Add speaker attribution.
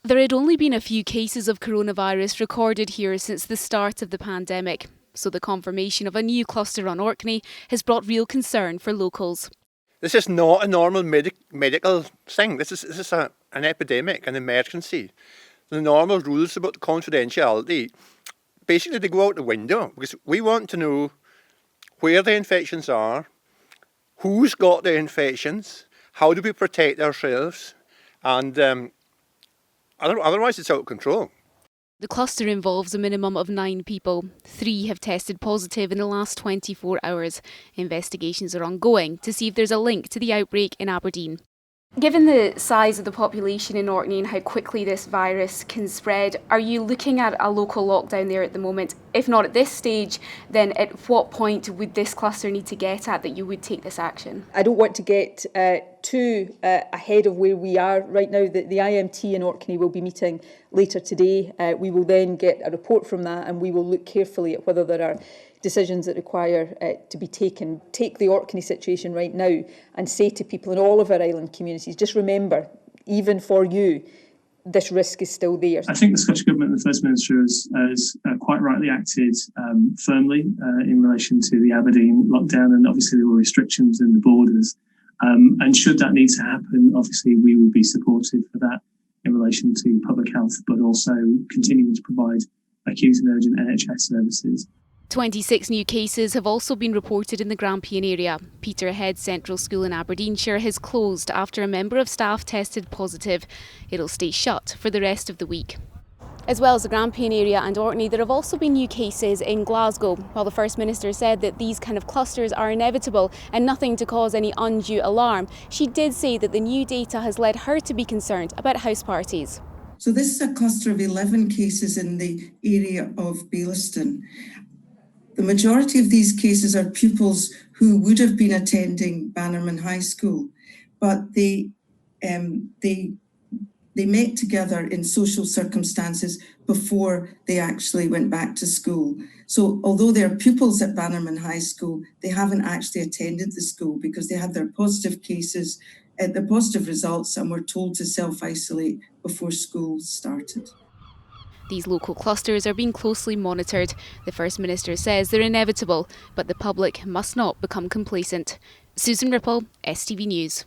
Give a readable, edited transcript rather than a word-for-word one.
Speaker 1: There had only been a few cases of coronavirus recorded here since the start of the pandemic, so the confirmation of a new cluster on Orkney has brought real concern for locals.
Speaker 2: This is not a normal medical thing. This is an epidemic, an emergency. The normal rules about confidentiality, basically they go out the window because we want to know where the infections are, who's got the infections, how do we protect ourselves, and otherwise it's out of control.
Speaker 1: The cluster involves a minimum of 9 people. 3 have tested positive in the last 24 hours. Investigations are ongoing to see if there's a link to the outbreak in Aberdeen. Given the size of the population in Orkney and how quickly this virus can spread, are you looking at a local lockdown there at the moment? If not at this stage, then at what point would this cluster need to get at that you would take this action?
Speaker 3: I don't want to get too ahead of where we are right now. The IMT in Orkney will be meeting later today. We will then get a report from that and we will look carefully at whether there are decisions that require to be taken. Take the Orkney situation right now and say to people in all of our island communities, just remember, even for you, this risk is still there.
Speaker 4: I think the Scottish Government and the First Minister has quite rightly acted firmly in relation to the Aberdeen lockdown, and obviously there were restrictions in the borders. And should that need to happen, obviously we would be supportive for that in relation to public health, but also continuing to provide acute and urgent NHS services.
Speaker 1: 26 new cases have also been reported in the Grampian area. Peterhead Central School in Aberdeenshire has closed after a member of staff tested positive. It'll stay shut for the rest of the week. As well as the Grampian area and Orkney, there have also been new cases in Glasgow. While the First Minister said that these kind of clusters are inevitable and nothing to cause any undue alarm, she did say that the new data has led her to be concerned about house parties.
Speaker 5: So this is a cluster of 11 cases in the area of Baillieston. The majority of these cases are pupils who would have been attending Bannerman High School, but they met together in social circumstances before they actually went back to school. So although they're pupils at Bannerman High School, they haven't actually attended the school because they had their positive cases, their positive results, and were told to self-isolate before school started.
Speaker 1: These local clusters are being closely monitored. The First Minister says they're inevitable, but the public must not become complacent. Susan Ripple, STV News.